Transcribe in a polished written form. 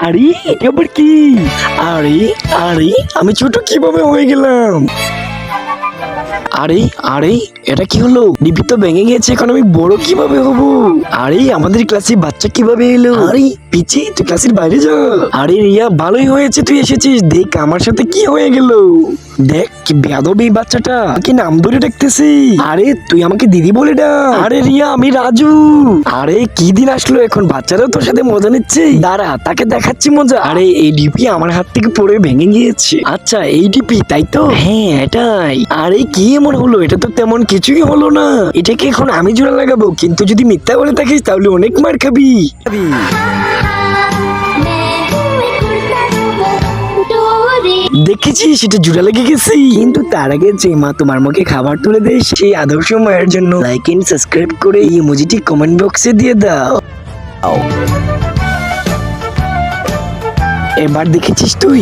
আরে এটা আবার কি? আরে আরে আমি ছোট কিভাবে হয়ে গেলাম? আরে আরে এটা কি হলো? ডিপি তো ভেঙে গেছে, এখন আমি বড় কিভাবে হব? আরে আমাদের ক্লাসে বাচ্চা কিভাবে এলো? আরে পিচি তুই ক্লাসের বাইরে যা। আরে রিয়া ভালোই হয়েছে তুই এসেছিস, দেখ আমার সাথে কি হয়ে গেল। দেখ কি বেয়াদব এই বাচ্চাটা, কি নাম ধরে ডাকতেছি। আরে তুই আমাকে দিদি বলে ডাক। আরে রিয়া আমি রাজু। আরে কি দিন আসলো, এখন বাচ্চারা তোর সাথে মজা নিচ্ছে। দাঁড়া তাকে দেখাচ্ছি মজা। আরে এই ডিপি আমার হাত থেকে পড়ে ভেঙে গিয়েছে। আচ্ছা এই ডিপি তাই তো? হ্যাঁ এটাই। আরে কি এমন হলো, এটা তো তেমন কিছুই হলো না। এটাকে এখন আমি জোড়া লাগাবো, কিন্তু যদি মিথ্যা বলে থাকিস তাহলে অনেক মার খাবি। দেখেছি সেটা জোড়া লেগে গেছি, কিন্তু তার আগে যে মা তোমার মুখে খাবার তুলে দেয় সেই আদর্শ মায়ের জন্য লাইক এন্ড সাবস্ক্রাইব করে এই ইমোজিটি কমেন্ট বক্সে দিয়ে দাও। এবার দেখেছিস তুই?